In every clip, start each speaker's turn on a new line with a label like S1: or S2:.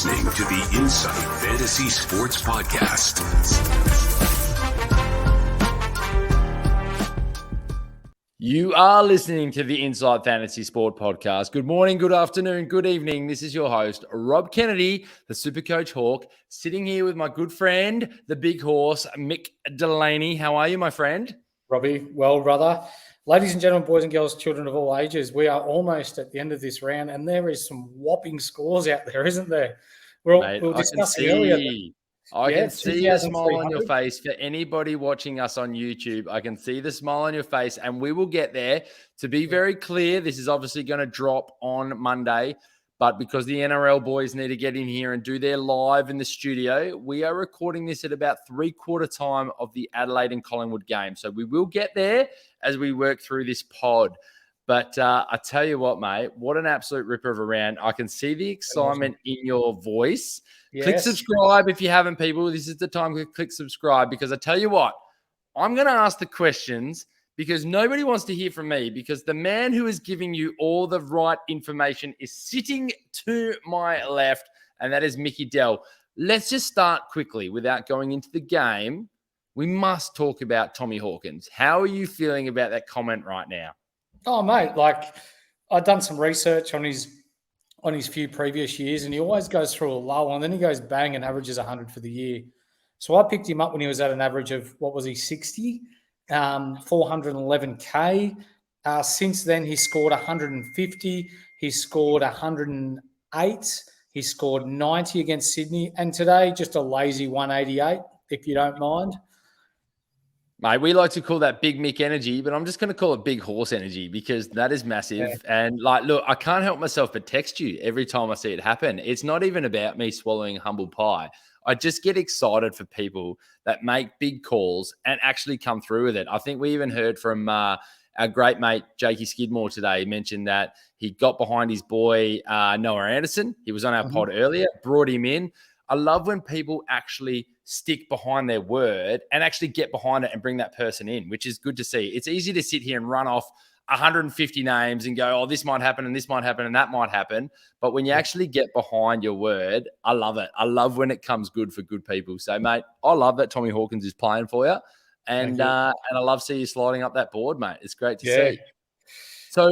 S1: listening to the Insight Fantasy Sports Podcast.
S2: You are listening to the Insight Fantasy Sport Podcast. Good morning, good afternoon, good evening. This is your host, Rob Kennedy, the Supercoach Hawk, sitting here with my good friend, the big horse, Mick Delaney. How are you, my friend?
S3: Robbie, well, brother. Ladies and gentlemen, boys and girls, children of all ages, we are almost at the end of this round, and there is some whopping scores out there, isn't there? We were discussing earlier.
S2: I can see the smile on your face. For anybody watching us on YouTube, I can see the smile on your face, and we will get there. To be very clear, this is obviously going to drop on Monday, but because the NRL boys need to get in here and do their live in the studio, we are recording this at about 3/4 time of the Adelaide and Collingwood game. So we will get there as we work through this pod. But I tell you what, mate, what an absolute ripper of a round. I can see the excitement in your voice. Yes. Click subscribe if you haven't, people. This is the time to click subscribe, because I tell you what, I'm going to ask the questions because nobody wants to hear from me, because the man who is giving you all the right information is sitting to my left, and that is Mickey Dell. Let's just start quickly without going into the game. We must talk about Tommy Hawkins. How are you feeling about that comment right now?
S3: Oh, mate, I've done some research on his few previous years, and he always goes through a lull, and then he goes bang and averages 100 for the year. So I picked him up when he was at an average of, 60, 411K. Since then, he scored 150. He scored 108. He scored 90 against Sydney. And today, just a lazy 188, if you don't mind.
S2: Mate, we like to call that Big Mick energy, but I'm just going to call it Big Horse energy, because that is massive. Yeah. And look, I can't help myself but text you every time I see it happen. It's not even about me swallowing humble pie. I just get excited for people that make big calls and actually come through with it. I think we even heard from our great mate, Jakey Skidmore, today. He mentioned that he got behind his boy, Noah Anderson. He was on our pod earlier, brought him in. I love when people actually stick behind their word and actually get behind it and bring that person in, which is good to see. It's easy to sit here and run off 150 names and go, oh, this might happen and this might happen and that might happen. But when you actually get behind your word, I love it. I love when it comes good for good people. So, mate, I love that Tommy Hawkins is playing for you. And I love seeing you sliding up that board, mate. It's great to see. So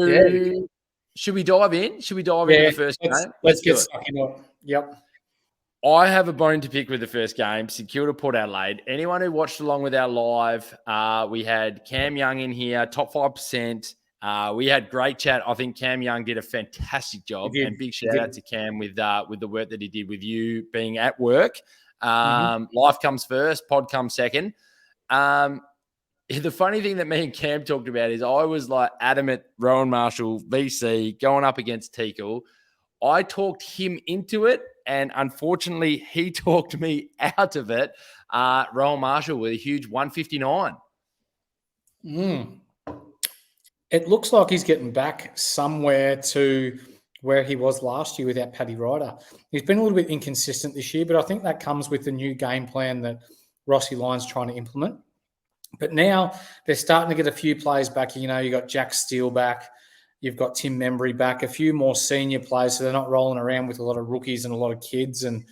S2: should we dive in? Should we dive into the first game?
S3: Let's get stuck in it. Yep.
S2: I have a bone to pick with the first game, St Kilda Port Adelaide. Anyone who watched along with our live, we had Cam Young in here, top 5%. We had great chat. I think Cam Young did a fantastic job, and big shout out to Cam with the work that he did with you being at work. Life comes first, pod comes second. The funny thing that me and Cam talked about is I was like adamant Rowan Marshall, VC, going up against Teakle. I talked him into it, and unfortunately, he talked me out of it. Rowan Marshall with a huge 159.
S3: It looks like he's getting back somewhere to where he was last year without Paddy Ryder. He's been a little bit inconsistent this year, but I think that comes with the new game plan that Rossi Lyon's trying to implement. But now they're starting to get a few players back. You know, you got Jack Steele back. You've got Tim Membry back, a few more senior players, so they're not rolling around with a lot of rookies and a lot of kids. And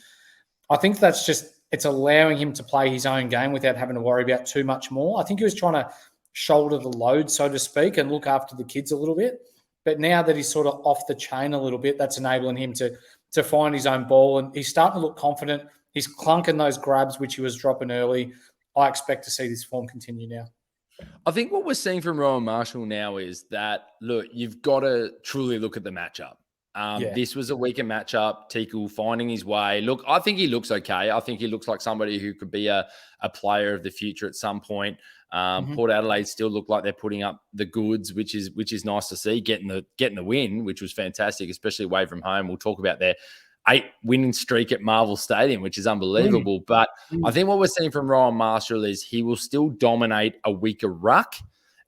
S3: I think it's allowing him to play his own game without having to worry about too much more. I think he was trying to shoulder the load, so to speak, and look after the kids a little bit. But now that he's sort of off the chain a little bit, that's enabling him to find his own ball. And he's starting to look confident. He's clunking those grabs, which he was dropping early. I expect to see this form continue now.
S2: I think what we're seeing from Rowan Marshall now is that, look, you've got to truly look at the matchup. This was a weaker matchup. Teakle finding his way. Look, I think he looks okay. I think he looks like somebody who could be a player of the future at some point. Port Adelaide still look like they're putting up the goods, which is nice to see. Getting the win, which was fantastic, especially away from home. We'll talk about their 8-winning streak at Marvel Stadium, which is unbelievable. But I think what we're seeing from Rowan Marshall is he will still dominate a weaker ruck.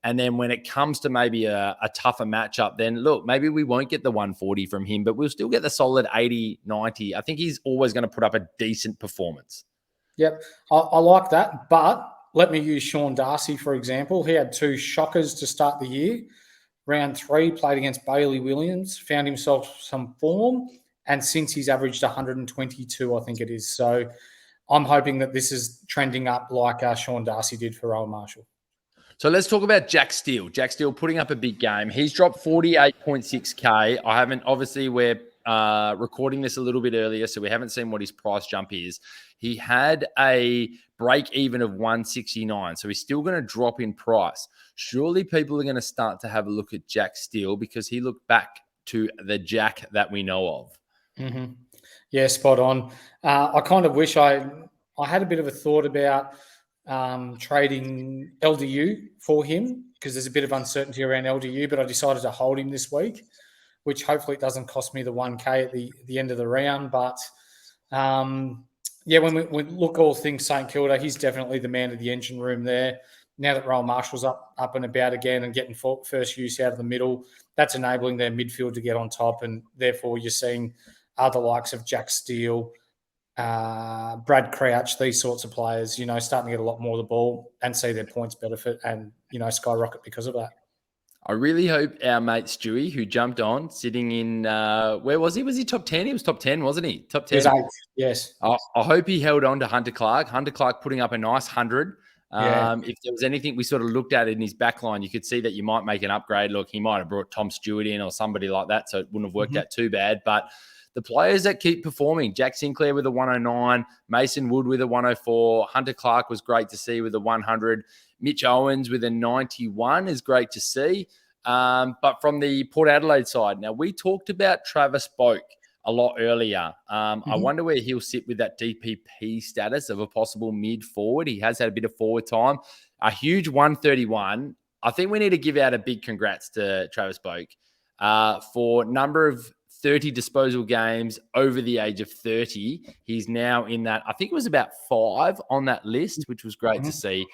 S2: And then when it comes to maybe a tougher matchup, then look, maybe we won't get the 140 from him, but we'll still get the solid 80, 90. I think he's always going to put up a decent performance.
S3: Yep, I like that. But let me use Sean Darcy, for example. He had 2 shockers to start the year. Round 3, played against Bailey Williams, found himself some form. And since he's averaged 122, I think it is. So I'm hoping that this is trending up like Sean Darcy did for Rowan Marshall.
S2: So let's talk about Jack Steele. Jack Steele putting up a big game. He's dropped 48.6K. I haven't, obviously, we're recording this a little bit earlier, so we haven't seen what his price jump is. He had a break even of 169, so he's still going to drop in price. Surely people are going to start to have a look at Jack Steele because he looked back to the Jack that we know of.
S3: Mm-hmm. Yeah, spot on. I kind of wish I had a bit of a thought about trading LDU for him because there's a bit of uncertainty around LDU, but I decided to hold him this week, which hopefully it doesn't cost me the 1K at the end of the round. But when we look all things St Kilda, he's definitely the man of the engine room there. Now that Rowan Marshall's up and about again and getting first use out of the middle, that's enabling their midfield to get on top, and therefore you're seeing other likes of Jack Steele, Brad Crouch, these sorts of players, starting to get a lot more of the ball and see their points benefit and, skyrocket because of that.
S2: I really hope our mate Stewie, who jumped on, sitting in, where was he? Was he top 10? He was top 10, wasn't he? Top 10.
S3: He was 8th, yes.
S2: I hope he held on to Hunter Clark. Hunter Clark putting up a nice 100. If there was anything we sort of looked at in his back line, you could see that you might make an upgrade. Look, he might have brought Tom Stewart in or somebody like that, so it wouldn't have worked out too bad. But the players that keep performing, Jack Sinclair with a 109, Mason Wood with a 104, Hunter Clark was great to see with a 100, Mitch Owens with a 91 is great to see. But from the Port Adelaide side, now we talked about Travis Boak a lot earlier. I wonder where he'll sit with that DPP status of a possible mid forward. He has had a bit of forward time, a huge 131. I think we need to give out a big congrats to Travis Boak for number of 30 disposal games over the age of 30. He's now in that, I think it was about 5 on that list, which was great to see.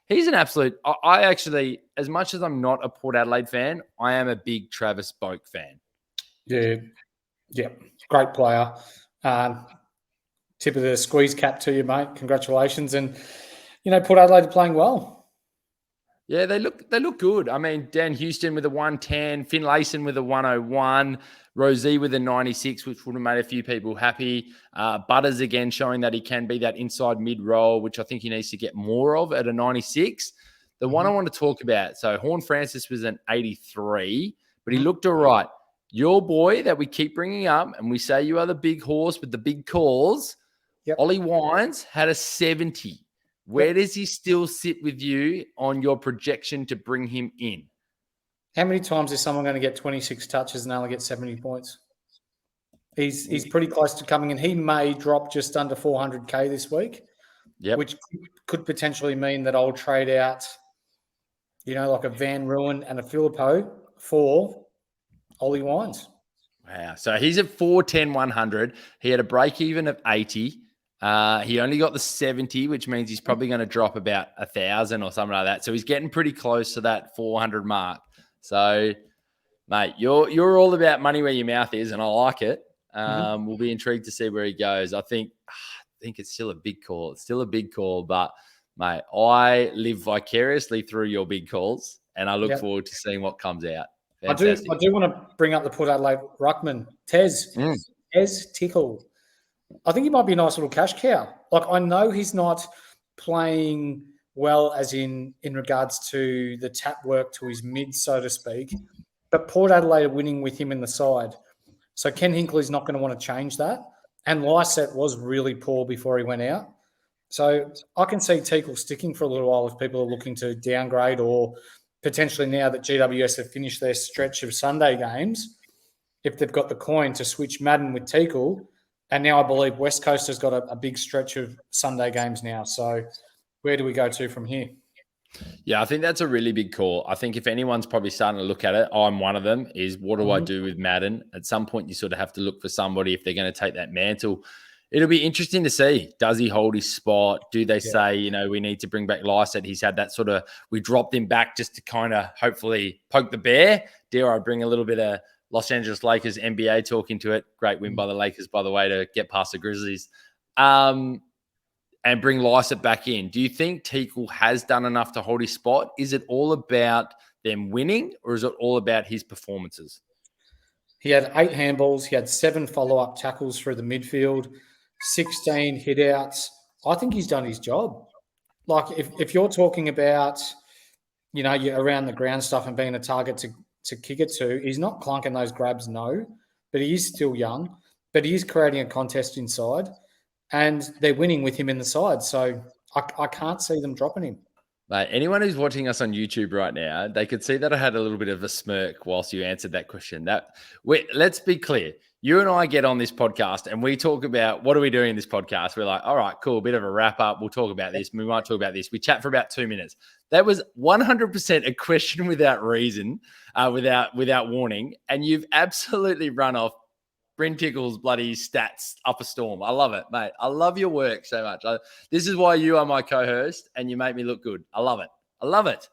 S2: He's an absolute, I actually, as much as I'm not a Port Adelaide fan, I am a big Travis Boak fan.
S3: Yeah, great player. Tip of the squeeze cap to you, mate. Congratulations. And, Port Adelaide are playing well.
S2: Yeah, they look good. I mean, Dan Houston with a 110, Finlayson with a 101, Rosie with a 96, which would have made a few people happy. Butters again showing that he can be that inside mid role, which I think he needs to get more of at a 96. The one I want to talk about, so Horn Francis was an 83, but he looked all right. Your boy that we keep bringing up, and we say you are the big horse with the big calls, Ollie Wines had a 70. Where does he still sit with you on your projection to bring him in?
S3: How many times is someone going to get 26 touches and only get 70 points? He's pretty close to coming in. He may drop just under 400K this week, which could potentially mean that I'll trade out, like a Van Ruin and a Filippo for Ollie Wines.
S2: Wow. So he's at 410, 100. He had a break even of 80. He only got the 70, which means he's probably going to drop about 1,000 or something like that. So he's getting pretty close to that 400 mark. So, mate, you're all about money where your mouth is, and I like it. We'll be intrigued to see where he goes. I think it's still a big call. It's still a big call, but, mate, I live vicariously through your big calls, and I look forward to seeing what comes out. Fantastic.
S3: I do want to bring up the Port Adelaide ruckman, Tez Tickle. I think he might be a nice little cash cow. Like, I know he's not playing well as in regards to the tap work to his mid, so to speak, but Port Adelaide are winning with him in the side. So Ken Hinckley's not going to want to change that. And Lysette was really poor before he went out. So I can see Tickle sticking for a little while if people are looking to downgrade, or potentially now that GWS have finished their stretch of Sunday games, if they've got the coin to switch Madden with Tickle. And now I believe West Coast has got a big stretch of Sunday games now. So where do we go to from here?
S2: Yeah, I think that's a really big call. I think if anyone's probably starting to look at it, I'm one of them, is what do I do with Madden? At some point, you sort of have to look for somebody if they're going to take that mantle. It'll be interesting to see. Does he hold his spot? Do they say, we need to bring back Lysette? He's had that sort of, we dropped him back just to kind of hopefully poke the bear. Dare I bring a little bit of Los Angeles Lakers NBA talk into it? Great win by the Lakers, by the way, to get past the Grizzlies. And bring Lysette back in. Do you think Tickle has done enough to hold his spot? Is it all about them winning, or is it all about his performances?
S3: He had 8 handballs. He had 7 follow-up tackles through the midfield, 16 hit-outs. I think he's done his job. Like, if you're talking about, your around the ground stuff and being a target to kick it to, he's not clunking those grabs, no, but he is still young. But he is creating a contest inside, and they're winning with him in the side. So I can't see them dropping him.
S2: Mate, anyone who's watching us on YouTube right now, they could see that I had a little bit of a smirk whilst you answered that question. Let's be clear. You and I get on this podcast and we talk about what are we doing in this podcast. We're like, all right, cool, a bit of a wrap up. We'll talk about this. We might talk about this. We chat for about 2 minutes. That was 100% a question without reason, without warning. And you've absolutely run off Bryn Tickle's bloody stats up a storm. I love it, mate. I love your work so much. This is why you are my co-host and you make me look good. I love it. I love it.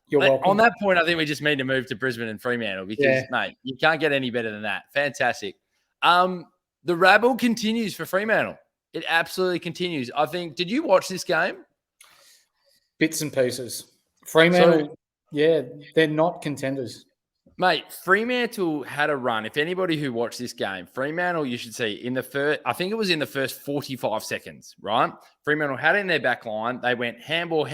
S3: You're welcome.
S2: On that point, I think we just need to move to Brisbane and Fremantle because, mate, you can't get any better than that. Fantastic. The rabble continues for Fremantle. It absolutely continues. I think, did you watch this game?
S3: Bits and pieces. Fremantle, they're not contenders.
S2: Mate, Fremantle had a run. If anybody who watched this game, Fremantle, you should see in the first, I think it was in the first 45 seconds, right? Fremantle had it in their back line. They went handball,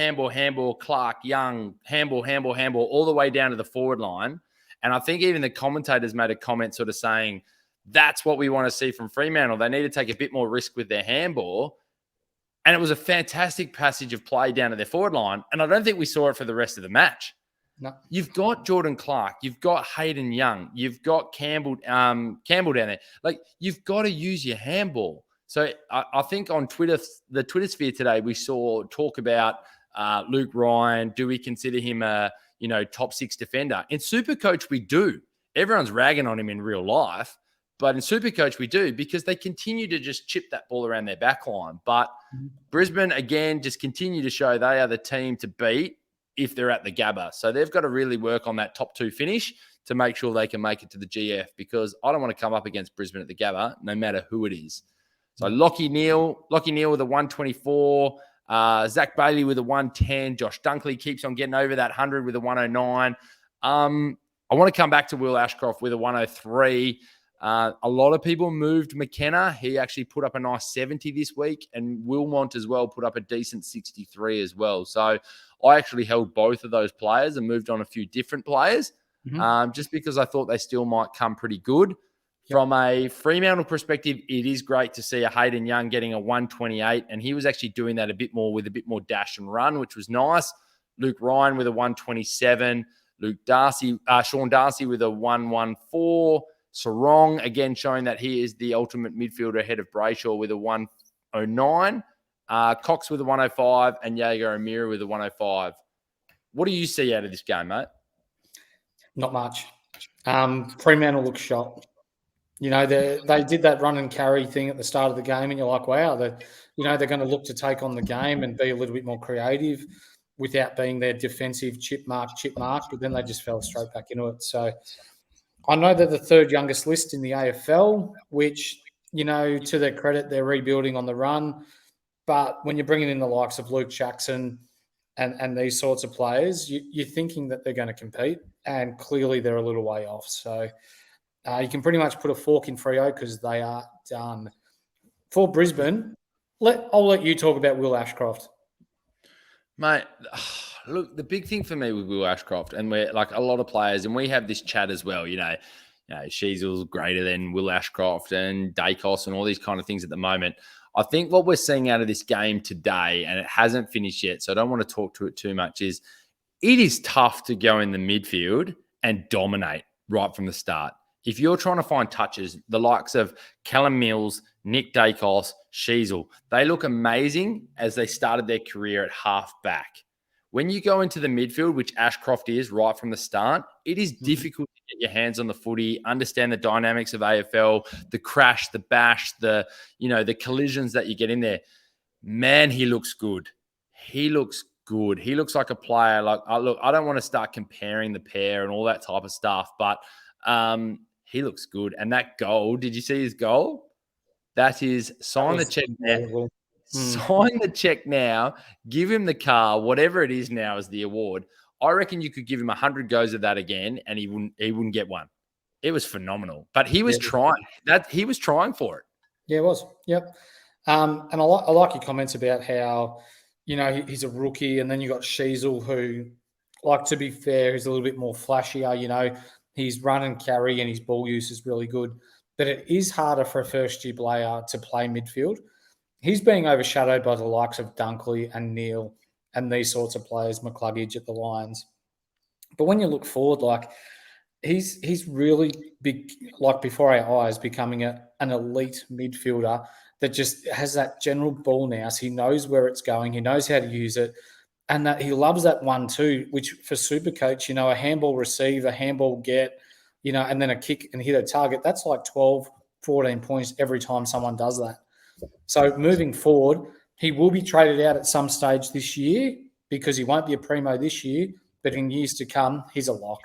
S2: Clark, Young, handball, all the way down to the forward line. And I think even the commentators made a comment sort of saying, that's what we want to see from Fremantle. They need to take a bit more risk with their handball. And it was a fantastic passage of play down to their forward line. And I don't think we saw it for the rest of the match.
S3: No.
S2: You've got Jordan Clark, you've got Hayden Young, you've got Campbell down there. Like, you've got to use your handball. So I think on Twitter, the Twitter sphere today, we saw talk about Luke Ryan. Do we consider him a top 6 defender? In Supercoach, we do. Everyone's ragging on him in real life, but in Supercoach, we do because they continue to just chip that ball around their back line. But Brisbane, again, just continue to show they are the team to beat if they're at the Gabba. So they've got to really work on that top 2 finish to make sure they can make it to the GF because I don't want to come up against Brisbane at the Gabba, no matter who it is. So Lachie Neale with a 124, Zach Bailey with a 110, Josh Dunkley keeps on getting over that 100 with a 109. I want to come back to Will Ashcroft with a 103. A lot of people moved McKenna. He actually put up a nice 70 this week, and Wilmont as well put up a decent 63 as well. So I actually held both of those players and moved on a few different players just because I thought they still might come pretty good. Yep. From a Fremantle perspective, it is great to see a Hayden Young getting a 128, and he was actually doing that with a bit more dash and run, which was nice. Luke Ryan with a 127, Sean Darcy with a 114, Sarong, again, showing that he is the ultimate midfielder ahead of Brayshaw with a 109. Cox with a 105 and Jaeger O'Meara with a 105. What do you see out of this game, mate?
S3: Not much. Fremantle looks shot. They did that run and carry thing at the start of the game, and you're like, wow, they're going to look to take on the game and be a little bit more creative without being their defensive chip mark, but then they just fell straight back into it. So I know they're the 3rd youngest list in the AFL, which, to their credit, they're rebuilding on the run. But when you're bringing in the likes of Luke Jackson and these sorts of players, you're thinking that they're going to compete, and clearly they're a little way off. So you can pretty much put a fork in Freo because they are done. For Brisbane, I'll let you talk about Will Ashcroft.
S2: Mate, look, the big thing for me with Will Ashcroft, and we're like a lot of players, and we have this chat as well, Sheasel's greater than Will Ashcroft and Dacos and all these kind of things at the moment. I think what we're seeing out of this game today, and it hasn't finished yet, so I don't want to talk to it too much, is it is tough to go in the midfield and dominate right from the start. If you're trying to find touches, the likes of Callum Mills, Nick Dacos, Sheasel, they look amazing as they started their career at half back. When you go into the midfield, which Ashcroft is right from the start, it is difficult to get your hands on the footy, understand the dynamics of AFL, the crash, the bash, the collisions that you get in there. Man, he looks good. He looks good. He looks like a player. I don't want to start comparing the pair and all that type of stuff, but he looks good. And that goal, did you see his goal? That is sign the check now. Sign the check now. Give him the car, whatever it is now as the award. I reckon you could give him 100 goes of that again, and he wouldn't get one. It was phenomenal. But he was trying for it.
S3: Yeah, it was. Yep. And I like your comments about how, he's a rookie, and then you got Sheasel, who, like, to be fair, is a little bit more flashier. His run and carry and his ball use is really good. But it is harder for a first-year player to play midfield. He's being overshadowed by the likes of Dunkley and Neil and these sorts of players, McCluggage at the Lions. But when you look forward, like, he's really big, like, before our eyes, becoming an elite midfielder that just has that general ball nous. He knows where it's going. He knows how to use it. And that he loves that 1-2, which for Supercoach, a handball receive, a handball get, and then a kick and hit a target. That's like 12, 14 points every time someone does that. So moving forward, he will be traded out at some stage this year because he won't be a primo this year, but in years to come, he's a lock.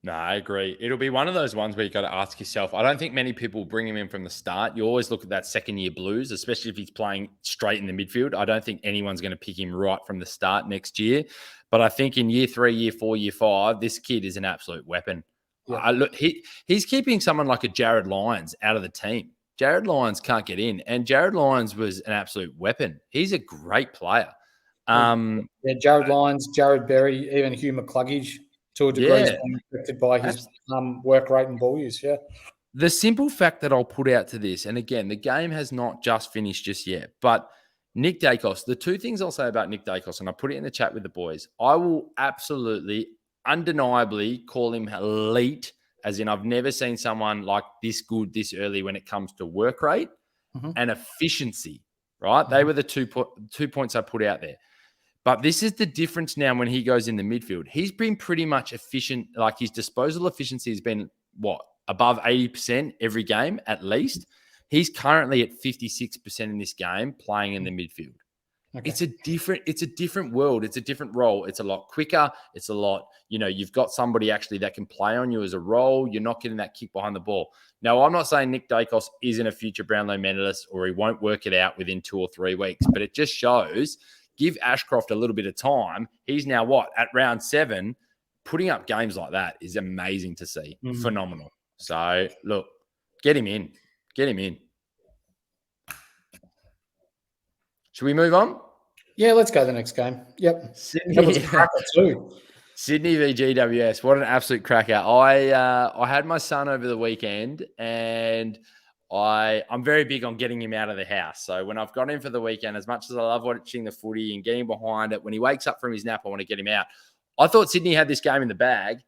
S2: No, I agree. It'll be one of those ones where you got to ask yourself, I don't think many people bring him in from the start. You always look at that second-year Blues, especially if he's playing straight in the midfield. I don't think anyone's going to pick him right from the start next year. But I think in year 3, year 4, year 5, this kid is an absolute weapon. Yeah. Look, he's keeping someone like a Jared Lyons out of the team. Jared Lyons can't get in, and Jared Lyons was an absolute weapon. He's a great player.
S3: Jared Lyons, Jared Berry, even Hugh McCluggage, to a degree, is being affected by his work rate and ball use. Yeah.
S2: The simple fact that I'll put out to this, and again, the game has not just finished just yet, but Nick Dacos, the two things I'll say about Nick Dacos, and I put it in the chat with the boys, I will absolutely, undeniably call him elite, as in I've never seen someone like this good this early when it comes to work rate and efficiency, right? They were the 2 points I put out there. But this is the difference now when he goes in the midfield. He's been pretty much efficient. Like, his disposal efficiency has been, above 80% every game at least. He's currently at 56% in this game playing in the midfield. Okay. It's a different world. It's a different role. It's a lot quicker. It's a lot, you've got somebody actually that can play on you as a role. You're not getting that kick behind the ball. Now, I'm not saying Nick Dacos isn't a future Brownlow medalist or he won't work it out within 2 or 3 weeks, but it just shows, give Ashcroft a little bit of time. He's now at round 7, putting up games like that is amazing to see. Phenomenal. So look, get him in. Should we move on?
S3: Yeah, let's go to the next game. Yep. That was a cracker too.
S2: Sydney v GWS. What an absolute cracker. I had my son over the weekend, and I'm very big on getting him out of the house. So when I've got him for the weekend, as much as I love watching the footy and getting behind it, when he wakes up from his nap, I want to get him out. I thought Sydney had this game in the bag.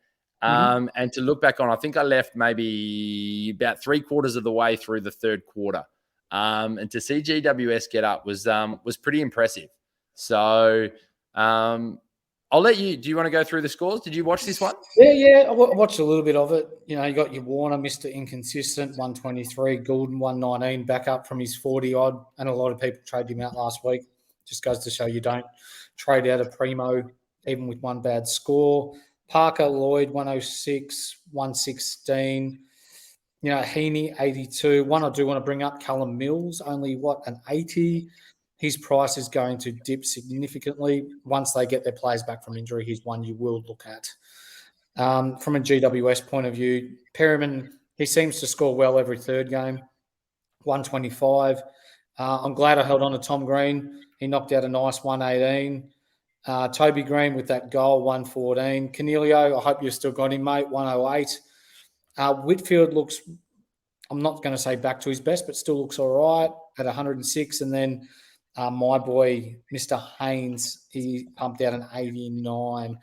S2: And to look back on, I think I left maybe about 3/4 of the way through the third quarter. And to see GWS get up was pretty impressive. So I'll let you. Do you want to go through the scores? Did you watch this one?
S3: Yeah. I watched a little bit of it. You got your Warner, Mr. Inconsistent, 123, Goulden, 119, back up from his 40-odd. And a lot of people traded him out last week. Just goes to show you don't trade out a primo, even with one bad score. Parker Lloyd, 106, 116. Heaney, 82. One I do want to bring up, Callum Mills, only an 80. His price is going to dip significantly. Once they get their players back from injury, he's one you will look at. From a GWS point of view, Perriman, he seems to score well every third game, 125. I'm glad I held on to Tom Green. He knocked out a nice 118. Toby Green with that goal, 114. Canelio, I hope you've still got him, mate, 108. Whitfield looks, I'm not going to say back to his best, but still looks all right at 106. And then my boy, Mr. Haynes, he pumped out an 89.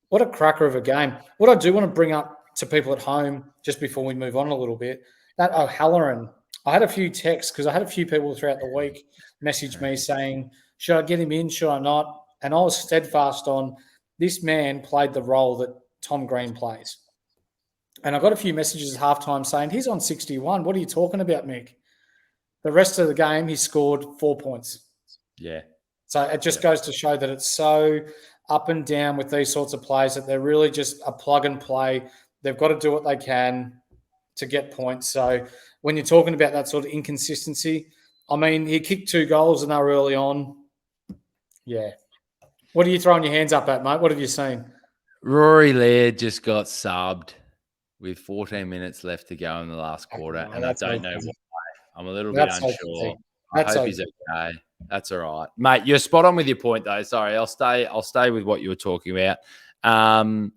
S3: What a cracker of a game. What I do want to bring up to people at home, just before we move on a little bit, that O'Halloran, I had a few texts because I had a few people throughout the week message me saying, should I get him in, should I not? And I was steadfast on this man played the role that Tom Green plays. And I got a few messages at halftime saying, he's on 61. What are you talking about, Mick? The rest of the game, he scored 4 points.
S2: Yeah.
S3: So it just goes to show that it's so up and down with these sorts of plays that they're really just a plug and play. They've got to do what they can to get points. So when you're talking about that sort of inconsistency, I mean, he kicked 2 goals and they were early on. Yeah. What are you throwing your hands up at, mate? What have you seen?
S2: Rory Laird just got subbed. with 14 minutes left to go in the last quarter, and I
S3: That's
S2: don't know
S3: okay.
S2: why. I'm a little bit
S3: That's
S2: unsure.
S3: okay.
S2: I
S3: That's
S2: hope he's okay. That's all right, mate. You're spot on with your point, though. Sorry, I'll stay with what you were talking about. I'll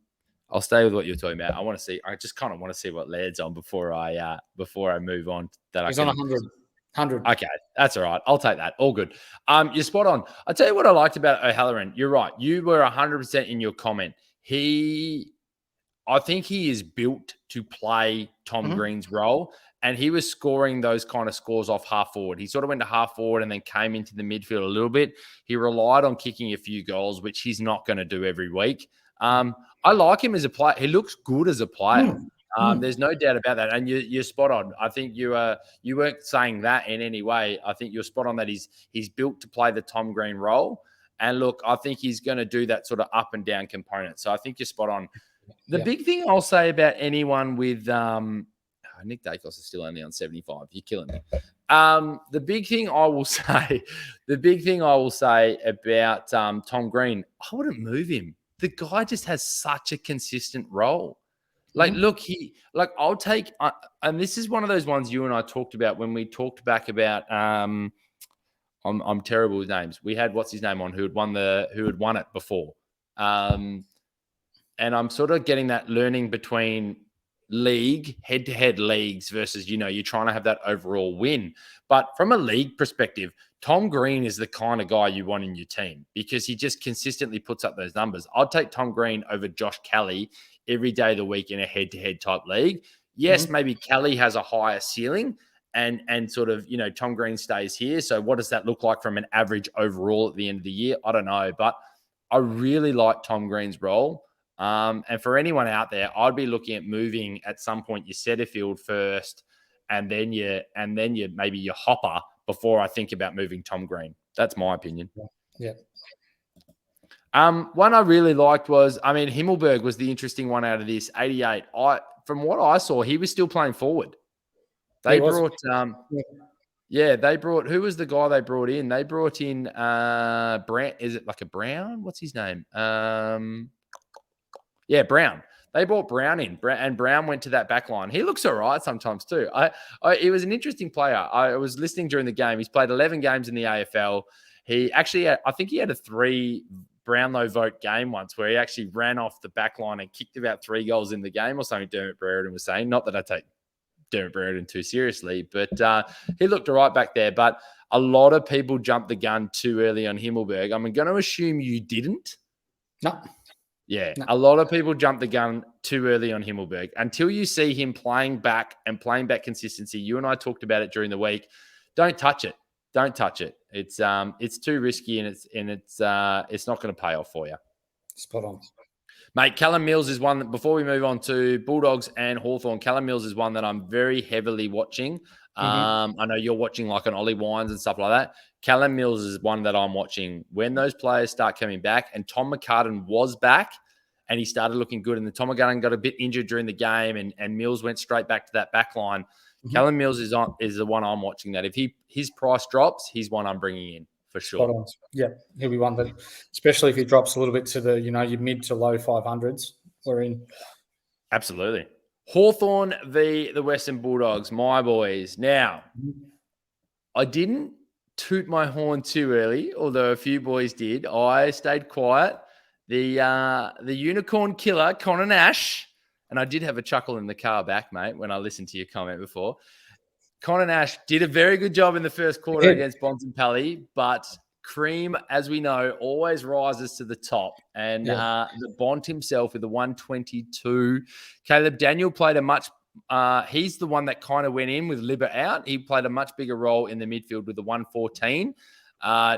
S2: stay with what you're talking about. I just kind of want to see what Laird's on before I move on.
S3: He's on 100.
S2: Okay, that's all right. I'll take that. All good. You're spot on. I'll tell you what I liked about O'Halloran. You're right. You were 100% in your comment. I think he is built to play Tom Green's role, and he was scoring those kind of scores off half forward. He sort of went to half forward and then came into the midfield a little bit. He relied on kicking a few goals, which he's not going to do every week. I like him as a player. He looks good as a player. There's no doubt about that. And you're spot on. I think you weren't saying that in any way. I think you're spot on that he's built to play the Tom Green role. And look, I think he's going to do that sort of up and down component. So I think you're spot on. The big thing I'll say about anyone with Nick Dacos is still only on 75. You're killing me. The big thing I will say about Tom Green, I wouldn't move him. The guy just has such a consistent role. Like, look, I'll take, and this is one of those ones you and I talked about when we talked back about, I'm terrible with names. We had, what's his name on, who had won it before. And I'm sort of getting that learning between league, head-to-head leagues versus, you're trying to have that overall win. But from a league perspective, Tom Green is the kind of guy you want in your team because he just consistently puts up those numbers. I'd take Tom Green over Josh Kelly every day of the week in a head-to-head type league. Yes, maybe Kelly has a higher ceiling and sort of, Tom Green stays here. So what does that look like from an average overall at the end of the year? I don't know, but I really like Tom Green's role. And for anyone out there, I'd be looking at moving at some point your Setterfield first and then maybe your Hopper before I think about moving Tom Green. That's my opinion.
S3: Yeah.
S2: One I really liked was, Himmelberg was the interesting one out of this, 88. From what I saw, he was still playing forward. They brought, who was the guy they brought in? They brought in Brand. Is it like a Brown? What's his name? Brown. They brought Brown in, and Brown went to that back line. He looks all right sometimes too. He was an interesting player. I was listening during the game. He's played 11 games in the AFL. He actually, I think he had a 3 Brownlow vote game once where he actually ran off the back line and kicked about 3 goals in the game or something, Dermot Brereton was saying. Not that I take Dermot Brereton too seriously, but he looked all right back there. But a lot of people jumped the gun too early on Himmelberg. I'm going to assume you didn't.
S3: No.
S2: Yeah, no. A lot of people jump the gun too early on Himmelberg. Until you see him playing back consistency, you and I talked about it during the week. Don't touch it. Don't touch it. It's too risky and it's not going to pay off for you.
S3: Spot on.
S2: Mate, Callum Mills is one that, before we move on to Bulldogs and Hawthorn, Callum Mills is one that I'm very heavily watching. I know you're watching like an Ollie Wines and stuff like that. Callum Mills is one that I'm watching when those players start coming back. And Tom McCartan was back and he started looking good. And then Tom McCartan got a bit injured during the game and Mills went straight back to that back line. Callum Mills is the one I'm watching that. If his price drops, he's one I'm bringing in for sure.
S3: Yeah, he'll be one that, especially if he drops a little bit to the, your mid to low 500s, we're in.
S2: Absolutely. Hawthorn v. the Western Bulldogs, my boys. Now, I didn't toot my horn too early, although a few boys did. I stayed quiet. The unicorn killer, Connor Nash, and I did have a chuckle in the car back, mate, when I listened to your comment before. Connor Nash did a very good job in the first quarter against Bontempelli, but cream, as we know, always rises to the top. And the Bont himself with the 122. Caleb Daniel played he's the one that kind of went in with Libba out. He played a much bigger role in the midfield with the 114.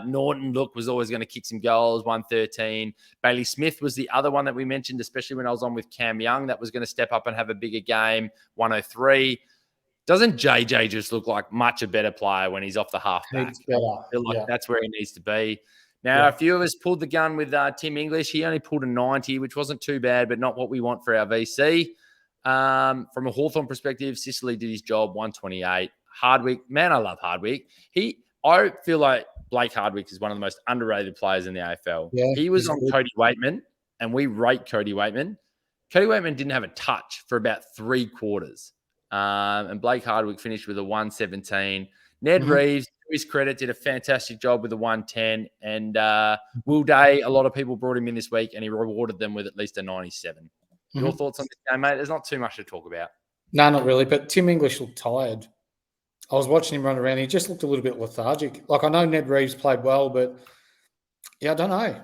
S2: Norton, was always going to kick some goals, 113. Bailey Smith was the other one that we mentioned, especially when I was on with Cam Young, that was going to step up and have a bigger game, 103. Doesn't JJ just look like much a better player when he's off the halfback? I feel like that's where he needs to be. Now, a few of us pulled the gun with Tim English. He only pulled a 90, which wasn't too bad, but not what we want for our VC. From a Hawthorn perspective, Sicily did his job, 128. Hardwick, man, I love Hardwick. I feel like Blake Hardwick is one of the most underrated players in the AFL. He was on Cody Waitman, and we rate Cody Waitman. Cody Waitman didn't have a touch for about 3 quarters. And Blake Hardwick finished with a 117. Ned Reeves, to his credit, did a fantastic job with a 110. And Will Day, a lot of people brought him in this week, and he rewarded them with at least a 97. Your thoughts on this game, mate? There's not too much to talk about.
S3: No, not really. But Tim English looked tired. I was watching him run around. He just looked a little bit lethargic. Like, I know Ned Reeves played well, but yeah, I don't know.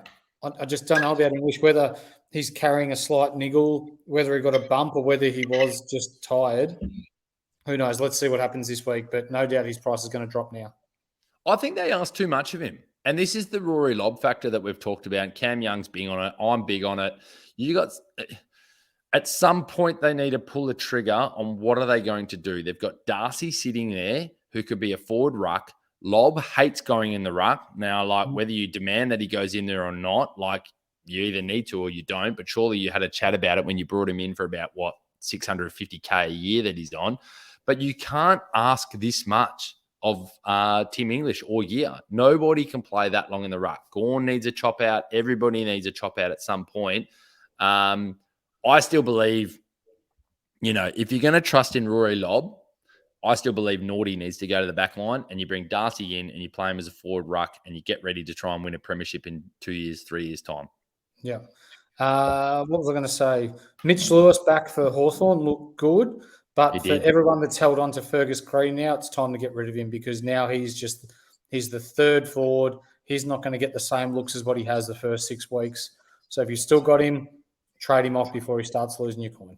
S3: I just don't know about English, whether he's carrying a slight niggle, whether he got a bump, or whether he was just tired. Who knows? Let's see what happens this week. But no doubt his price is going to drop now.
S2: I think they asked too much of him. And this is the Rory Lobb factor that we've talked about. Cam Young's big on it. I'm big on it. At some point, they need to pull the trigger on what are they going to do. They've got Darcy sitting there who could be a forward ruck. Lobb hates going in the ruck. Now, like, whether you demand that he goes in there or not, like, you either need to or you don't. But surely you had a chat about it when you brought him in for about, what, $650K a year that he's on. But you can't ask this much of Tim English all year. Nobody can play that long in the ruck. Gawn needs a chop out. Everybody needs a chop out at some point. I still believe, if you're going to trust in Rory Lobb, I still believe Naughty needs to go to the back line, and you bring Darcy in and you play him as a forward ruck and you get ready to try and win a premiership in 2 years, 3 years' time.
S3: Yeah. What was I going to say? Mitch Lewis back for Hawthorn looked good, but for everyone that's held on to Fergus Cree now, it's time to get rid of him, because now he's the third forward. He's not going to get the same looks as what he has the first 6 weeks. So if you've still got him, trade him off before he starts losing your coin.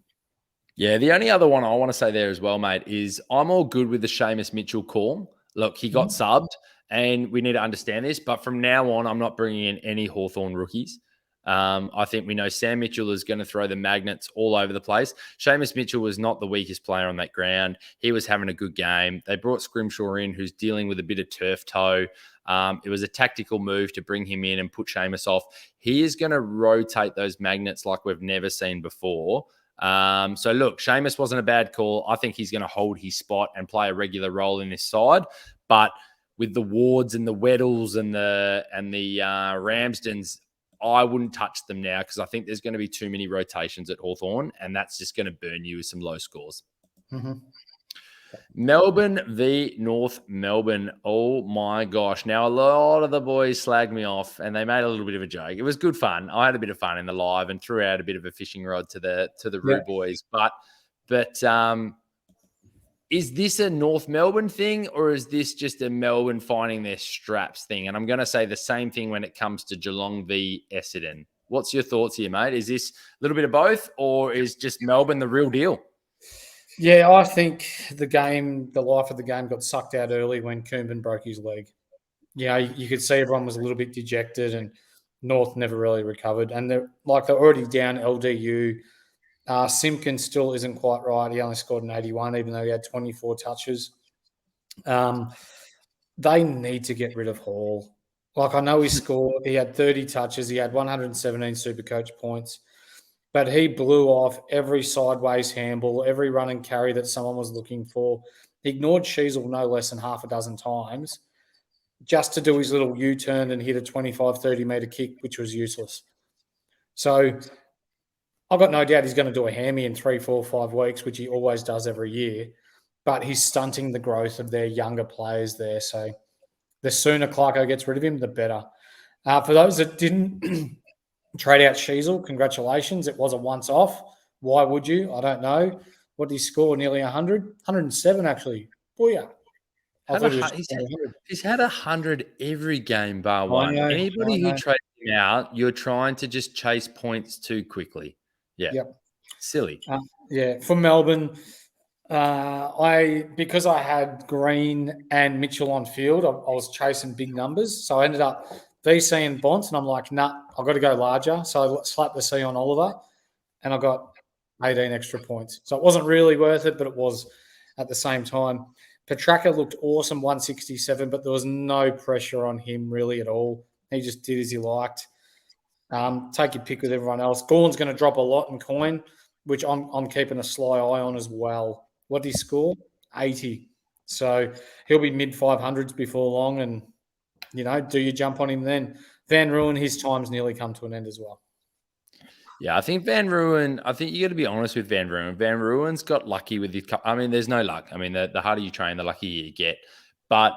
S2: Yeah, the only other one I want to say there as well, mate, is I'm all good with the Seamus Mitchell call. Look, he got subbed, and we need to understand this. But from now on, I'm not bringing in any Hawthorn rookies. I think we know Sam Mitchell is going to throw the magnets all over the place. Seamus Mitchell was not the weakest player on that ground. He was having a good game. They brought Scrimshaw in, who's dealing with a bit of turf toe. It was a tactical move to bring him in and put Seamus off. He is going to rotate those magnets like we've never seen before. So look, Seamus wasn't a bad call. I think he's going to hold his spot and play a regular role in this side. But with the Wards and the Weddles and the Ramsdens, I wouldn't touch them now, because I think there's going to be too many rotations at Hawthorn, and that's just going to burn you with some low scores. Melbourne v North Melbourne. Oh my gosh. Now, a lot of the boys slagged me off, and they made a little bit of a joke. It was good fun. I had a bit of fun in the live and threw out a bit of a fishing rod to the Roo boys. But is this a North Melbourne thing, or is this just a Melbourne finding their straps thing? And I'm going to say the same thing when it comes to Geelong v Essendon. What's your thoughts here, mate? Is this a little bit of both, or is just Melbourne the real deal?
S3: Yeah, I think the life of the game got sucked out early when Coombin broke his leg. You could see everyone was a little bit dejected, and North never really recovered. And they're already down LDU. Simpkins still isn't quite right. He only scored an 81, even though he had 24 touches. They need to get rid of Hall. I know he had 30 touches. He had 117 Supercoach points. But he blew off every sideways handball, every run and carry that someone was looking for. He ignored Sheasel no less than half a dozen times just to do his little U-turn and hit a 25, 30-metre kick, which was useless. So I've got no doubt he's going to do a hammy in 3, 4, 5 weeks, which he always does every year. But he's stunting the growth of their younger players there. So the sooner Clarko gets rid of him, the better. For those that didn't trade out Sheasel, congratulations. It was a once-off. Why would you? I don't know. What did he score? Nearly 100? 107, actually. Booyah.
S2: He's had 100 every game bar one. Anybody who trades him out, you're trying to just chase points too quickly. Yeah.
S3: Yep.
S2: Silly.
S3: For Melbourne, because I had Green and Mitchell on field, I was chasing big numbers. So I ended up VC and Bonds, and I'm like, nah, I've got to go larger. So I slapped the C on Oliver, and I got 18 extra points. So it wasn't really worth it, but it was at the same time. Petraka looked awesome, 167, but there was no pressure on him really at all. He just did as he liked. Take your pick with everyone else. Gawn's going to drop a lot in coin, which I'm keeping a sly eye on as well. What did he score? 80. So he'll be mid-500s before long, and, do you jump on him then? Van Ruin, his time's nearly come to an end as well.
S2: Yeah, I think Van Ruin, I think you got to be honest with Van Ruin. Van Ruin's got lucky with his, I mean, there's no luck. I mean, the harder you train, the luckier you get. But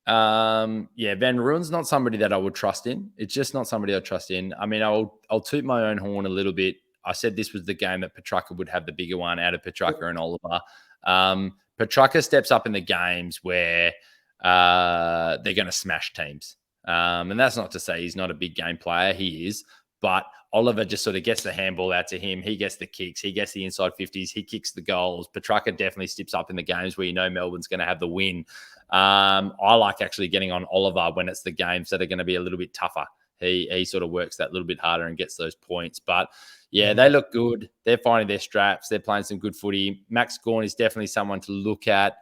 S2: yeah, Van Ruin's not somebody that I would trust in. It's just not somebody I trust in. I mean, I'll toot my own horn a little bit. I said this was the game that Petrarca would have the bigger one out of Petrarca and Oliver. Petrarca steps up in the games where they're going to smash teams. And that's not to say he's not a big game player. He is. But Oliver just sort of gets the handball out to him. He gets the kicks. He gets the inside 50s. He kicks the goals. Petrarca definitely steps up in the games where you know Melbourne's going to have the win. I like actually getting on Oliver when it's the games that are going to be a little bit tougher. He sort of works that little bit harder and gets those points. But, yeah, they look good. They're finding their straps. They're playing some good footy. Max Gawn is definitely someone to look at.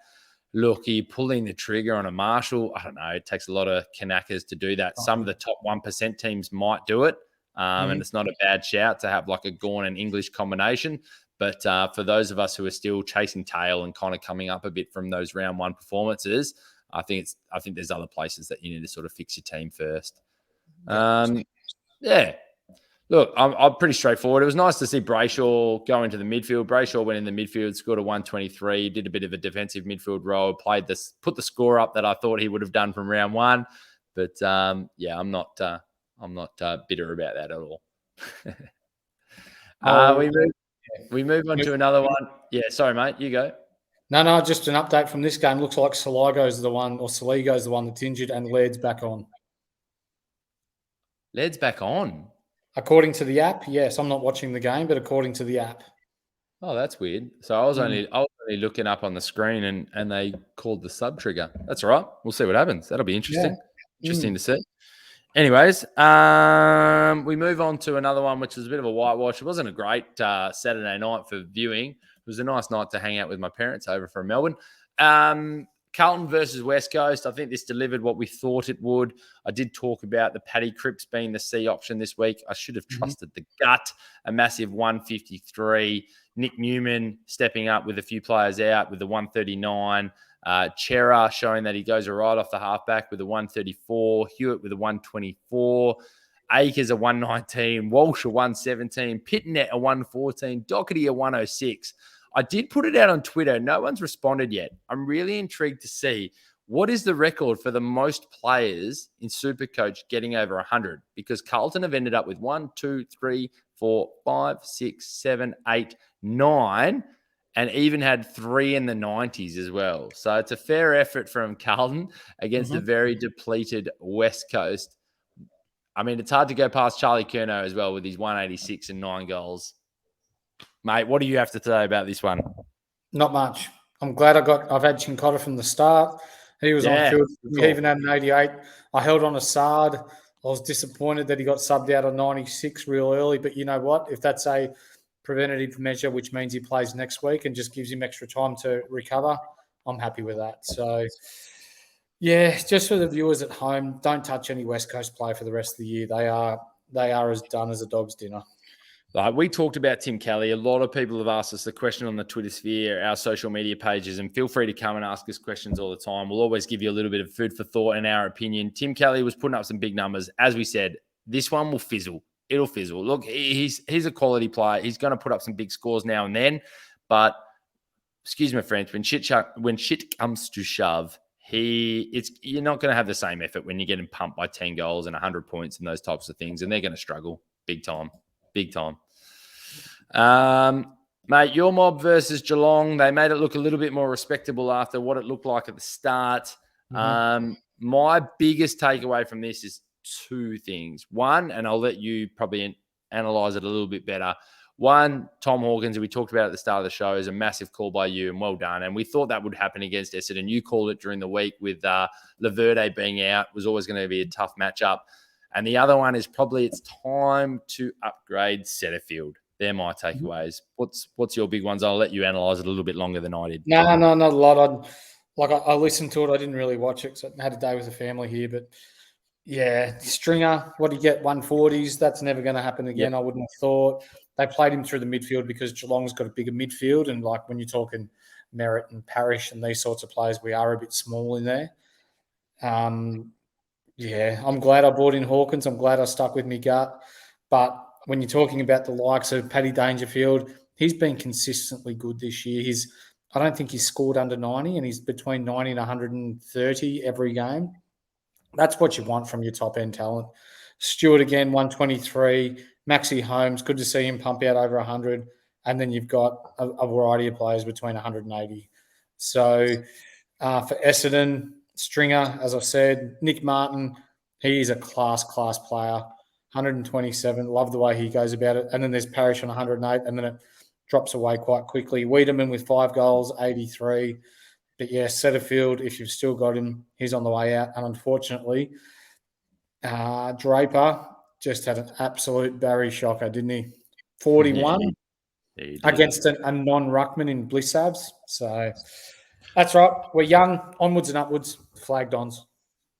S2: Look, you're pulling the trigger on a Marshall. I don't know. It takes a lot of Kanakas to do that. Some of the top 1% teams might do it. And it's not a bad shout to have like a Gawn and English combination. But for those of us who are still chasing tail and kind of coming up a bit from those round one performances, I think there's other places that you need to sort of fix your team first. Yeah. Look, I'm pretty straightforward. It was nice to see Brayshaw go into the midfield. Brayshaw went in the midfield, scored a 123, did a bit of a defensive midfield role, put the score up that I thought he would have done from round one. But yeah, I'm not bitter about that at all. We move on to another one. Yeah, sorry, mate. You go.
S3: No, just an update from this game. Looks like Saligo's the one that's injured, and Laird's back on.
S2: Laird's back on?
S3: According to the app, yes. I'm not watching the game, but according to the app.
S2: Oh, that's weird. So I was only looking up on the screen and they called the sub trigger. That's all right. We'll see what happens. That'll be interesting. Yeah. Interesting to see. Anyways, we move on to another one, which was a bit of a whitewash. It wasn't a great Saturday night for viewing. It was a nice night to hang out with my parents over from Melbourne. Carlton versus West Coast. I think this delivered what we thought it would. I did talk about the Paddy Cripps being the C option this week. I should have trusted the gut. A massive 153. Nick Newman stepping up with a few players out with the 139. Chera showing that he goes right off the halfback with a 134. Hewitt with a 124. Akers a 119. Walsh a 117. Pitnet a 114. Doherty a 106. I did put it out on Twitter. No one's responded yet. I'm really intrigued to see what is the record for the most players in Supercoach getting over 100, because Carlton have ended up with 1, 2, 3, 4, 5, 6, 7, 8, 9, and even had 3 in the 90s as well. So it's a fair effort from Carlton against a very depleted West Coast. I mean, it's hard to go past Charlie Curnow as well with his 186 and 9 goals. Mate, what do you have to say about this one?
S3: Not much. I'm glad I've had Chincotta from the start. He was on field. He even had an 88. I held on a Sard. I was disappointed that he got subbed out on 96 real early. But you know what? If that's a preventative measure, which means he plays next week and just gives him extra time to recover, I'm happy with that. So, yeah, just for the viewers at home, don't touch any West Coast play for the rest of the year. They are as done as a dog's dinner.
S2: Like we talked about Tim Kelly. A lot of people have asked us the question on the Twitter sphere, our social media pages, and feel free to come and ask us questions all the time. We'll always give you a little bit of food for thought and our opinion. Tim Kelly was putting up some big numbers. As we said, this one will fizzle. It'll fizzle. Look, he's a quality player. He's going to put up some big scores now and then. But, excuse my French, when shit comes to shove, you're not going to have the same effort when you're getting pumped by 10 goals and 100 points and those types of things, and they're going to struggle big time. Big time. Mate, your Mob versus Geelong, they made it look a little bit more respectable after what it looked like at the start. My biggest takeaway from this is 2 things. One, and I'll let you probably analyse it a little bit better. One, Tom Hawkins, who we talked about at the start of the show, is a massive call by you, and well done. And we thought that would happen against Essendon. You called it during the week with Laverde being out. It was always going to be a tough matchup. And the other one is probably it's time to upgrade Setterfield. They're my takeaways. What's your big ones? I'll let you analyse it a little bit longer than I did.
S3: No, not a lot. I listened to it. I didn't really watch it because I had a day with the family here. But, yeah, Stringer, what did he get? 140s. That's never going to happen again, I wouldn't have thought. They played him through the midfield because Geelong's got a bigger midfield. And, like, when you're talking Merritt and Parrish and these sorts of players, we are a bit small in there. Yeah, I'm glad I brought in Hawkins. I'm glad I stuck with me gut. But when you're talking about the likes of Paddy Dangerfield, he's been consistently good this year. I don't think he's scored under 90, and he's between 90 and 130 every game. That's what you want from your top-end talent. Stewart again, 123. Maxie Holmes, good to see him pump out over 100. And then you've got a variety of players between 180. So for Essendon, Stringer, as I said, Nick Martin, he's a class player. 127. Love the way he goes about it. And then there's Parrish on 108, and then it drops away quite quickly. Wiedemann with 5 goals, 83. But yeah, Setterfield, if you've still got him, he's on the way out. And unfortunately, Draper just had an absolute Barry shocker, didn't he? 41 against a non-ruckman in Blissabs. So that's right. We're young, onwards and upwards, flagged ons.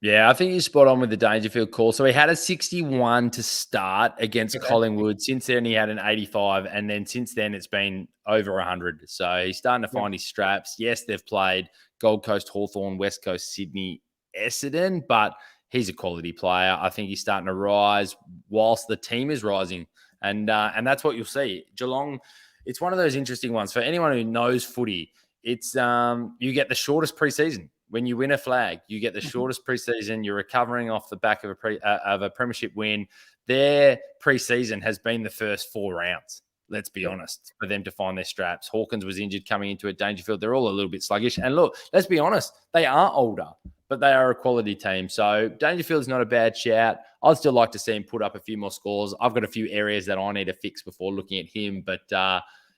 S2: Yeah, I think you're spot on with the Dangerfield call. So he had a 61 to start against Collingwood. Since then, he had an 85. And then since then, it's been over 100. So he's starting to find his straps. Yes, they've played Gold Coast, Hawthorn, West Coast, Sydney, Essendon, but he's a quality player. I think he's starting to rise whilst the team is rising. And that's what you'll see. Geelong, it's one of those interesting ones. For anyone who knows footy, it's you get the shortest preseason. When you win a flag, you get the shortest preseason. You're recovering off the back of a premiership win. Their preseason has been the first 4 rounds, let's be honest, for them to find their straps. Hawkins was injured coming into it. Dangerfield, they're all a little bit sluggish. And look, let's be honest, they are older, but they are a quality team. So Dangerfield's not a bad shout. I'd still like to see him put up a few more scores. I've got a few areas that I need to fix before looking at him. But,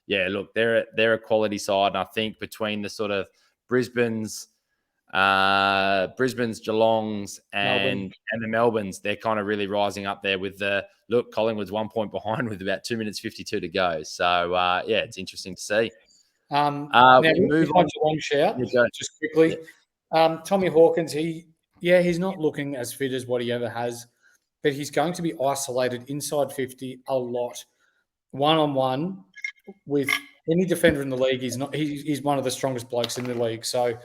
S2: yeah, look, they're a quality side. And I think between the sort of Brisbane's, Geelongs, and the Melbournes, they're kind of really rising up there with Collingwood's 1 point behind with about 2 minutes 52 to go. So, yeah, it's interesting to see.
S3: Now, move on to Geelong shout, just quickly. Tommy Hawkins, he's not looking as fit as what he ever has, but he's going to be isolated inside 50 a lot. One-on-one with any defender in the league, he's one of the strongest blokes in the league. So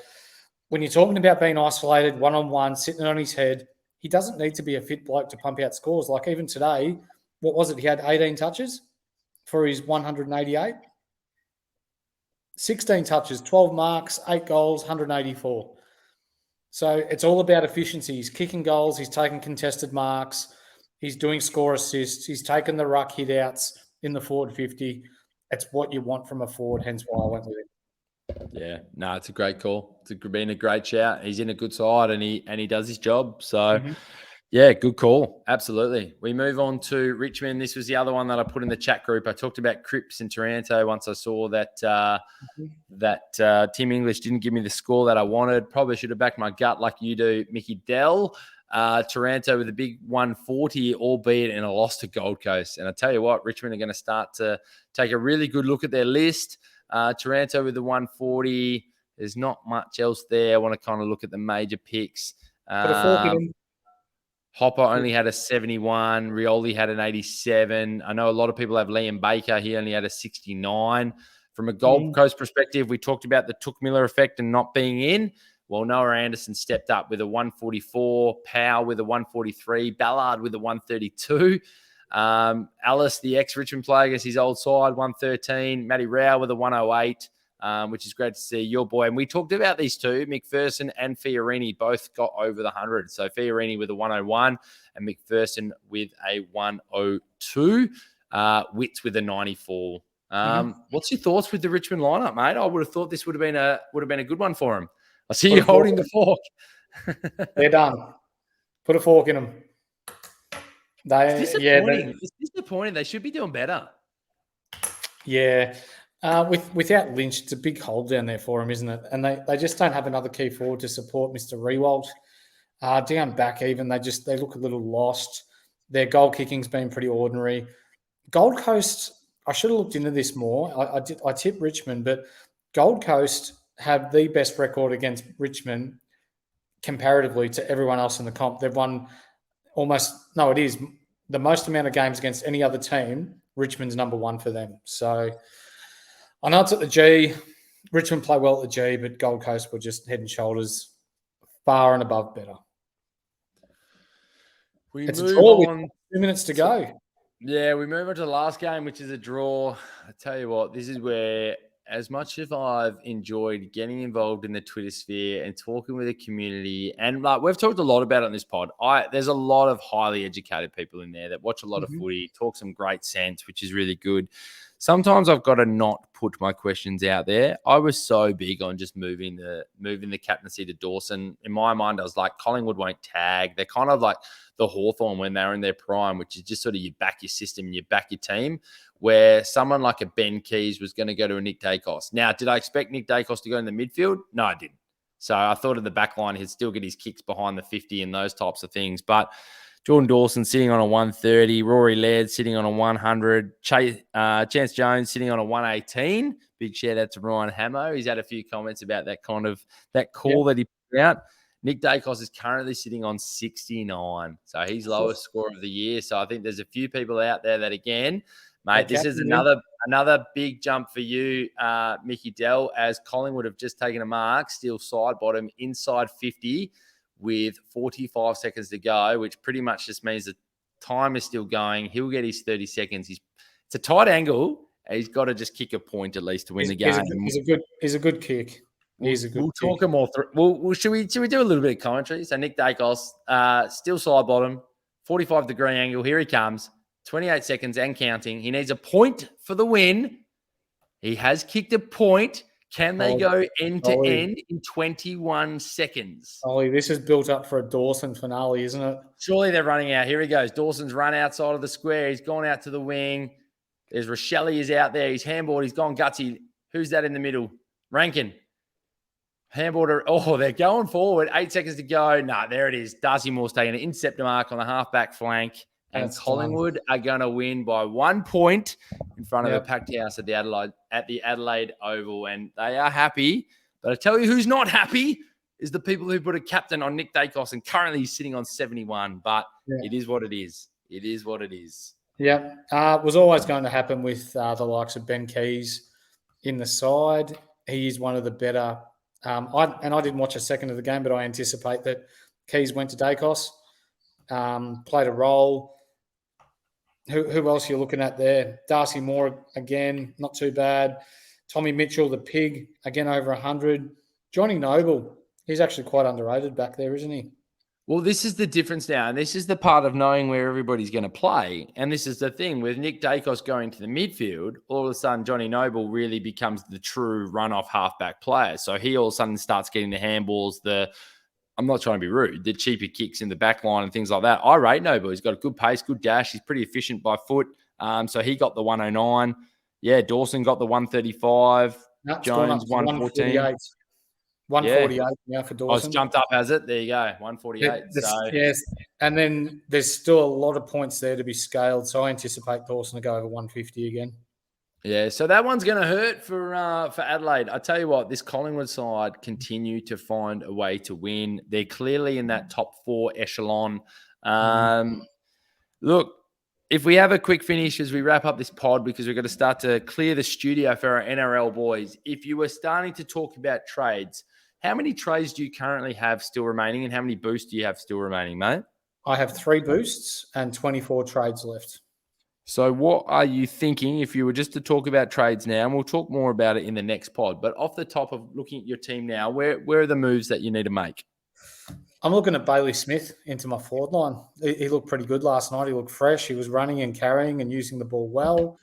S3: when you're talking about being isolated, one-on-one, sitting on his head, he doesn't need to be a fit bloke to pump out scores. Like even today, what was it? He had 18 touches for his 188. 16 touches, 12 marks, 8 goals, 184. So it's all about efficiency. He's kicking goals. He's taking contested marks. He's doing score assists. He's taking the ruck hit-outs in the forward 50. It's what you want from a forward, hence why I went with it.
S2: Yeah, no, it's a great call. It's been a great shout. He's in a good side and he does his job. So, yeah, good call. Absolutely. We move on to Richmond. This was the other one that I put in the chat group. I talked about Cripps and Taranto once I saw that Tim English didn't give me the score that I wanted. Probably should have backed my gut like you do, Mickey Dell. Taranto with a big 140, albeit in a loss to Gold Coast. And I tell you what, Richmond are going to start to take a really good look at their list. Taranto with the 140. There's not much else there. I want to kind of look at the major picks. Hopper only had a 71. Rioli had an 87. I know a lot of people have Liam Baker. He only had a 69. From a Gold Coast perspective, we talked about the Took Miller effect and not being in. Well, Noah Anderson stepped up with a 144. Powell with a 143. Ballard with a 132. Alice, the ex-Richmond player against his old side, 113. Matty Rao with a 108, which is great to see your boy. And we talked about these two, McPherson and Fiorini, both got over the 100. So Fiorini with a 101 and McPherson with a 102. Witts with a 94. What's your thoughts with the Richmond lineup, mate? I would have thought this would have been a good one for him. I see you holding the fork.
S3: They're done. Put a fork in them.
S2: It's disappointing. They should be doing better.
S3: Yeah. Without Lynch, it's a big hole down there for him, isn't it? And they just don't have another key forward to support Mr. Rewalt. Down back even, they look a little lost. Their goal kicking's been pretty ordinary. Gold Coast, I should have looked into this more. I tipped Richmond, but Gold Coast have the best record against Richmond comparatively to everyone else in the comp. They've won the most amount of games against any other team. Richmond's number one for them. So I know it's at the G. Richmond play well at the G, but Gold Coast were just head and shoulders far and above better. It's a draw with 2 minutes to go.
S2: Yeah, we move on to the last game, which is a draw. I tell you what, this is where, as much as I've enjoyed getting involved in the Twitter sphere and talking with the community, and like we've talked a lot about it on this pod, there's a lot of highly educated people in there that watch a lot of footy, talk some great sense, which is really good. Sometimes I've got to not put my questions out there. I was so big on just moving the captaincy to Dawson. In my mind, I was like, Collingwood won't tag. They're kind of like the Hawthorn when they're in their prime, which is just sort of you back your system and you back your team, where someone like a Ben Keys was going to go to a Nick Dacos. Now, did I expect Nick Dacos to go in the midfield? No, I didn't. So I thought of the back line, he'd still get his kicks behind the 50 and those types of things. But Jordan Dawson sitting on a 130, Rory Laird sitting on a 100, Chance Jones sitting on a 118. Big shout out to Ryan Hamo. He's had a few comments about that call that he put out. Nick Dacos is currently sitting on 69. So he's lowest score of the year. So I think there's a few people out there that, again, mate, this is another big jump for you, Mickey Dell, as Collingwood have just taken a mark, still side bottom, inside 50 with 45 seconds to go, which pretty much just means the time is still going. He'll get his 30 seconds. It's a tight angle. He's got to just kick a point at least to win the game.
S3: He's a good kick.
S2: We'll talk them all through. Should we do a little bit of commentary? So Nick Dacos, still side bottom, 45-degree angle. Here he comes. 28 seconds and counting. He needs a point for the win. He has kicked a point. Can they go end to end in 21 seconds?
S3: Ollie, this is built up for a Dawson finale, isn't it?
S2: Surely they're running out. Here he goes. Dawson's run outside of the square. He's gone out to the wing. There's Rochelle is out there. He's handballed. He's gone gutsy. Who's that in the middle? Rankin. Handballer. Oh, they're going forward. 8 seconds to go. there it is. Darcy Moore's taking an interceptor mark on the halfback flank. And Collingwood are going to win by 1 point in front of a packed house at the Adelaide Oval. And they are happy. But I tell you who's not happy is the people who put a captain on Nick Dacos, and currently he's sitting on 71. But it is what it is. It is what it is.
S3: Yeah. It was always going to happen with the likes of Ben Keys in the side. He is one of the better. I didn't watch a second of the game, but I anticipate that Keys went to Dacos, played a role. Who else are you looking at there? Darcy Moore, again, not too bad. Tommy Mitchell, the pig, again over 100. Johnny Noble, he's actually quite underrated back there, isn't he?
S2: Well, this is the difference now, and this is the part of knowing where everybody's going to play. And this is the thing, with Nick Dacos going to the midfield, all of a sudden Johnny Noble really becomes the true run-off halfback player. So he all of a sudden starts getting the handballs, I'm not trying to be rude, the cheaper kicks in the back line and things like that. I rate Noble. He's got a good pace, good dash. He's pretty efficient by foot. So he got the 109. Yeah, Dawson got the 135. Jones, 114.
S3: 148 now for Dawson.
S2: Oh, it's jumped up, has it? There you go, 148.
S3: Yes, and then there's still a lot of points there to be scaled. So I anticipate Dawson to go over 150 again.
S2: Yeah, so that one's going to hurt for Adelaide. I tell you what, this Collingwood side continue to find a way to win. They're clearly in that top 4 echelon. Look, if we have a quick finish as we wrap up this pod, because we're going to start to clear the studio for our NRL boys. If you were starting to talk about trades, how many trades do you currently have still remaining, and how many boosts do you have still remaining, mate?
S3: I have 3 boosts and 24 trades left.
S2: So what are you thinking if you were just to talk about trades now? And we'll talk more about it in the next pod. But off the top of looking at your team now, where are the moves that you need to make?
S3: I'm looking at Bailey Smith into my forward line. He looked pretty good last night. He looked fresh. He was running and carrying and using the ball well.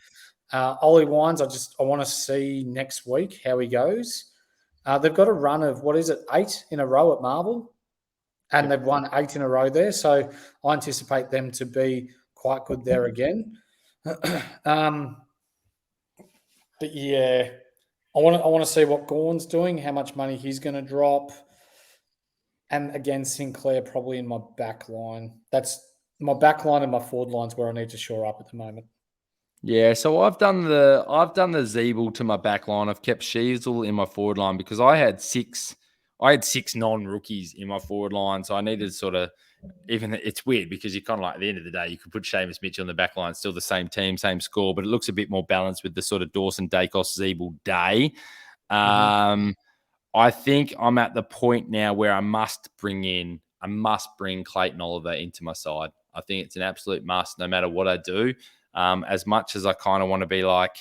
S3: Ollie Wines, I want to see next week how he goes. They've got a run of, 8 in a row at Marvel? And they've won 8 in a row there. So I anticipate them to be quite good there again. But yeah, I want to see what Gawn's doing, how much money he's going to drop, and again Sinclair probably in my back line. That's my back line and my forward lines where I need to shore up at the moment.
S2: Yeah, so I've done the Zeeble to my back line. I've kept Sheasel in my forward line because I had 6 non-rookies in my forward line, so I needed to sort of. Even it's weird because you kind of like at the end of the day, you could put Seamus Mitchell in the back line, still the same team, same score, but it looks a bit more balanced with the sort of Dawson, Dacos, Zeeble day. I think I'm at the point now where I must bring Clayton Oliver into my side. I think it's an absolute must no matter what I do. As much as I kind of want to be like,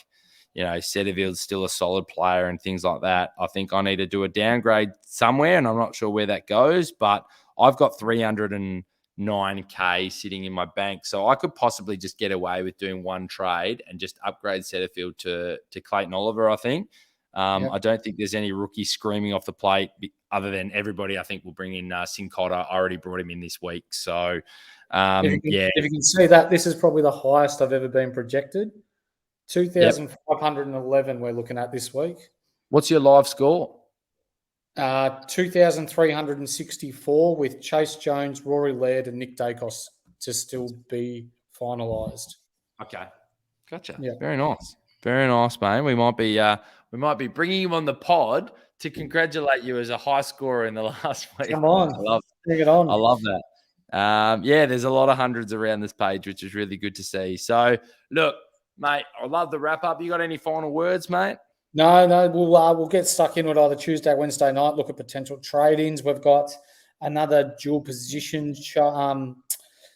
S2: Setterfield's still a solid player and things like that, I think I need to do a downgrade somewhere, and I'm not sure where that goes, but I've got 309K sitting in my bank, so I could possibly just get away with doing one trade and just upgrade Setterfield to Clayton Oliver, I think. I don't think there's any rookie screaming off the plate other than everybody I think will bring in Sin Cotter. I already brought him in this week. So,
S3: if you can see that, this is probably the highest I've ever been projected. 2,511 we're looking at this week.
S2: What's your live score?
S3: 2,364 with Chase Jones, Rory Laird and Nick Dacos to still be finalised.
S2: Okay. Gotcha.
S3: Yeah.
S2: Very nice. Very nice, mate. We might be bringing you on the pod to congratulate you as a high scorer in the last week.
S3: Come on. Bring it on.
S2: I love that. There's a lot of hundreds around this page, which is really good to see. So, look, mate, I love the wrap up. You got any final words, mate?
S3: No. We'll get stuck in with either Tuesday or Wednesday night, look at potential trade-ins. We've got another dual position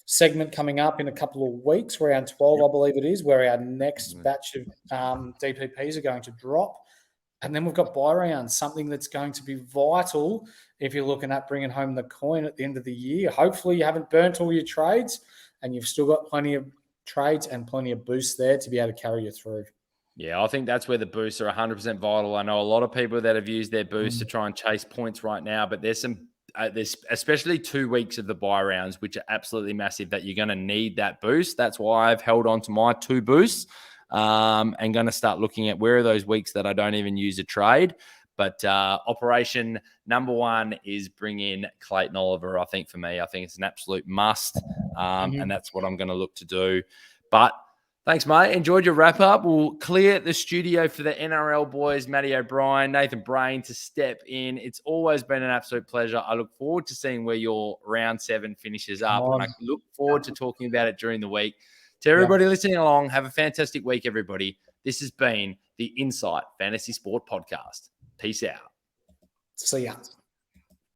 S3: segment coming up in a couple of weeks, around 12, I believe it is, where our next batch of DPPs are going to drop. And then we've got buy rounds, something that's going to be vital if you're looking at bringing home the coin at the end of the year. Hopefully you haven't burnt all your trades and you've still got plenty of trades and plenty of boosts there to be able to carry you through.
S2: Yeah, I think that's where the boosts are 100% vital. I know a lot of people that have used their boosts to try and chase points right now, but there's especially 2 weeks of the buy rounds, which are absolutely massive, that you're going to need that boost. That's why I've held on to my 2 boosts and going to start looking at where are those weeks that I don't even use a trade. But operation number 1 is bring in Clayton Oliver. I think for me, it's an absolute must, and that's what I'm going to look to do. But thanks, mate. Enjoyed your wrap-up. We'll clear the studio for the NRL boys, Matty O'Brien, Nathan Brain to step in. It's always been an absolute pleasure. I look forward to seeing where your round 7 finishes up, and I look forward to talking about it during the week. To everybody listening along, have a fantastic week, everybody. This has been the Insight Fantasy Sport Podcast. Peace out.
S3: See ya.